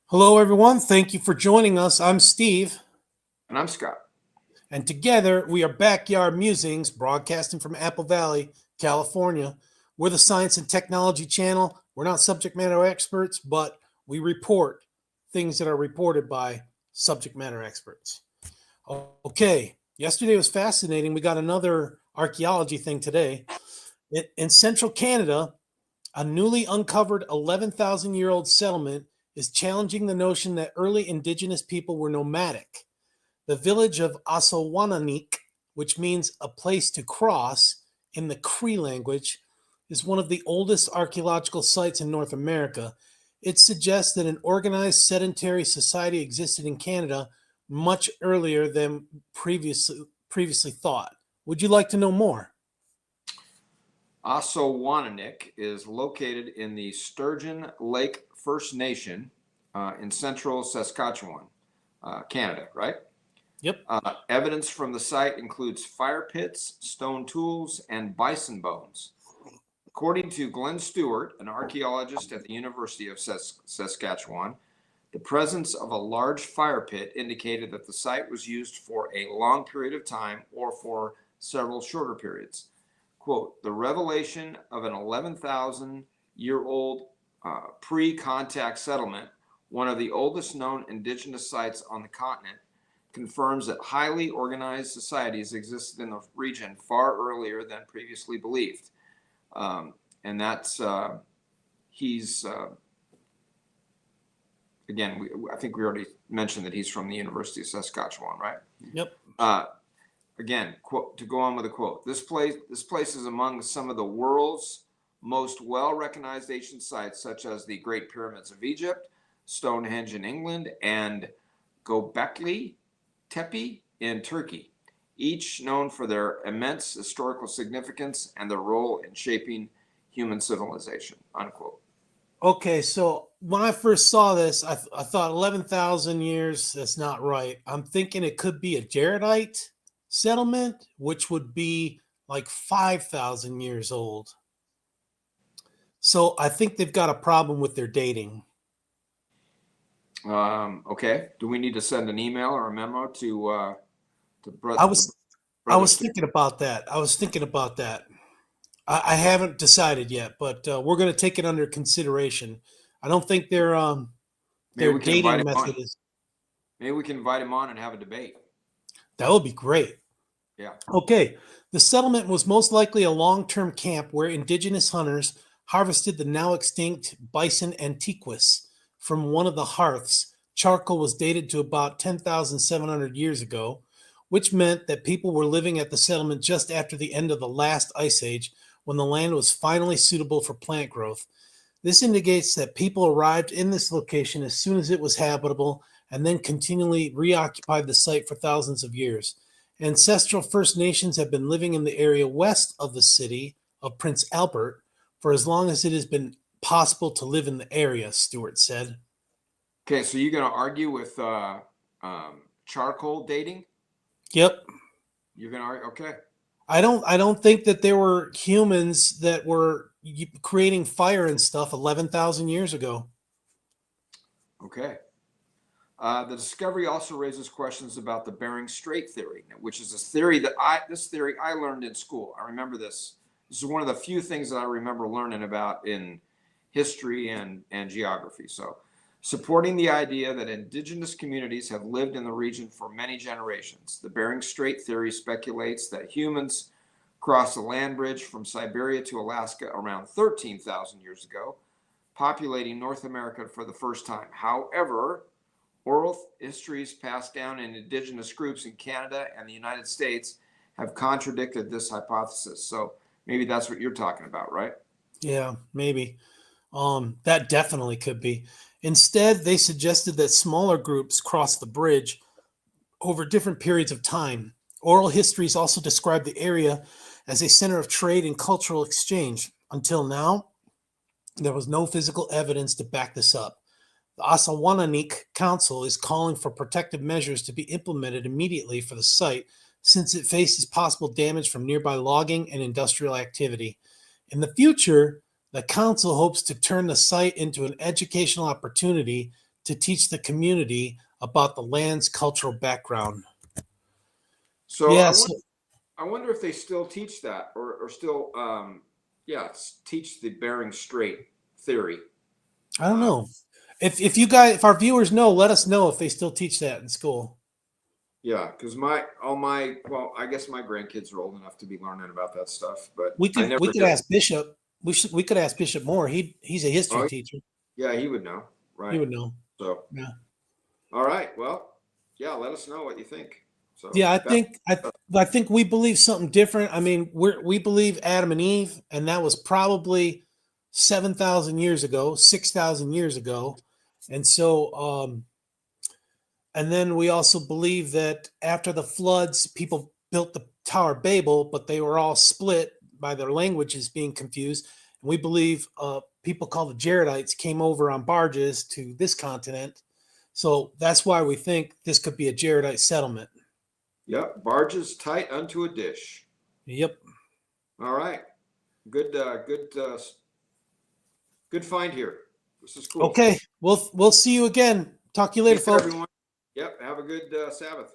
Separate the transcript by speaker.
Speaker 1: Hello, everyone. Thank you for joining us. I'm Steve,
Speaker 2: And I'm Scott.
Speaker 1: and together we are Backyard Musings, broadcasting from Apple Valley, California. We're the science and technology channel. We're not subject matter experts, but we report things that are reported by subject matter experts. Okay, yesterday was fascinating. We got another archaeology thing today. In central Canada, a newly uncovered 11,000-year-old settlement is challenging the notion that early indigenous people were nomadic. The village of Âsowanânihk, which means a place to cross in the Cree language, is one of the oldest archaeological sites in North America. It suggests that an organized sedentary society existed in Canada much earlier than previously thought. Would you like to know more?
Speaker 2: Âsowanânihk is located in the Sturgeon Lake First Nation in central Saskatchewan, Canada, right?
Speaker 1: Yep.
Speaker 2: Evidence from the site includes fire pits, stone tools, and bison bones. According to Glenn Stewart, an archaeologist at the University of Saskatchewan, the presence of a large fire pit indicated that the site was used for a long period of time or for several shorter periods. Quote, the revelation of an 11,000-year-old pre-contact settlement, one of the oldest known indigenous sites on the continent, confirms that highly organized societies existed in the region far earlier than previously believed. And that's, he's, again, I think we already mentioned that he's from the University of Saskatchewan, right?
Speaker 1: Yep.
Speaker 2: Again, quote, to go on with a quote, this place is among some of the world's most well-recognized ancient sites, such as the Great Pyramids of Egypt, Stonehenge in England, and Göbekli Tepe in Turkey, each known for their immense historical significance and their role in shaping human civilization, unquote.
Speaker 1: Okay, so when I first saw this, I thought 11,000 years, that's not right. I'm thinking it could be a Jaredite settlement, which would be like 5,000 years old. So I think they've got a problem with their dating.
Speaker 2: Okay. Do we need to send an email or a memo to
Speaker 1: I was I
Speaker 2: brother
Speaker 1: was
Speaker 2: Steve?
Speaker 1: thinking about that. I haven't decided yet, but we're going to take it under consideration. I don't think
Speaker 2: Maybe
Speaker 1: their
Speaker 2: we can invite
Speaker 1: dating
Speaker 2: him
Speaker 1: method
Speaker 2: on.
Speaker 1: is.
Speaker 2: Maybe we can invite him on and have a debate.
Speaker 1: That would be great.
Speaker 2: Yeah.
Speaker 1: Okay, the settlement was most likely a long-term camp where indigenous hunters harvested the now extinct bison antiquus from one of the hearths. Charcoal was dated to about 10,700 years ago, which meant that people were living at the settlement just after the end of the last ice age when the land was finally suitable for plant growth. This indicates that people arrived in this location as soon as it was habitable and then continually reoccupied the site for thousands of years. Ancestral First Nations have been living in the area west of the city of Prince Albert for as long as it has been possible to live in the area, Stewart said.
Speaker 2: Okay. So you're going to argue with charcoal dating?
Speaker 1: Yep.
Speaker 2: You're going to argue? Okay.
Speaker 1: I don't think that there were humans that were creating fire and stuff 11,000 years ago.
Speaker 2: Okay. The discovery also raises questions about the Bering Strait theory, which is this theory I learned in school. I remember this. This is one of the few things that I remember learning about in history and geography. So, supporting the idea that indigenous communities have lived in the region for many generations. The Bering Strait theory speculates that humans crossed the land bridge from Siberia to Alaska around 13,000 years ago, populating North America for the first time. However, oral histories passed down in indigenous groups in Canada and the United States have contradicted this hypothesis. So maybe that's what you're talking about, right?
Speaker 1: Yeah, maybe. That definitely could be. Instead, they suggested that smaller groups crossed the bridge over different periods of time. Oral histories also describe the area as a center of trade and cultural exchange. Until now, there was no physical evidence to back this up. The Âsowanânihk Council is calling for protective measures to be implemented immediately for the site since it faces possible damage from nearby logging and industrial activity. In the future, the council hopes to turn the site into an educational opportunity to teach the community about the land's cultural background.
Speaker 2: So
Speaker 1: Yes.
Speaker 2: I wonder if they still teach that, or still, teach the Bering Strait theory.
Speaker 1: I don't know. If you guys, if our viewers know, let us know if they still teach that in school.
Speaker 2: Yeah, because I guess my grandkids are old enough to be learning about that stuff, but
Speaker 1: We
Speaker 2: I
Speaker 1: could
Speaker 2: never
Speaker 1: we could
Speaker 2: did.
Speaker 1: ask Bishop. We could ask Bishop Moore. He's a history
Speaker 2: Oh,
Speaker 1: teacher.
Speaker 2: yeah, he would know,
Speaker 1: He
Speaker 2: right?
Speaker 1: would know.
Speaker 2: So,
Speaker 1: Yeah.
Speaker 2: all right, well, yeah, let us know what you think. So,
Speaker 1: Yeah, I think we believe something different. I mean, we believe Adam and Eve, and that was probably 7,000 years ago, 6,000 years ago, and so and then we also believe that after the floods, people built the Tower of Babel, but they were all split by their languages being confused. And we believe people called the Jaredites came over on barges to this continent. So that's why we think this could be a Jaredite settlement.
Speaker 2: yep, barges tight unto a dish.
Speaker 1: Yep.
Speaker 2: All right, good find here. This is cool.
Speaker 1: Okay. We'll see you again. Talk to you later,
Speaker 2: Take care,
Speaker 1: folks.
Speaker 2: everyone. Yep, have a good Sabbath.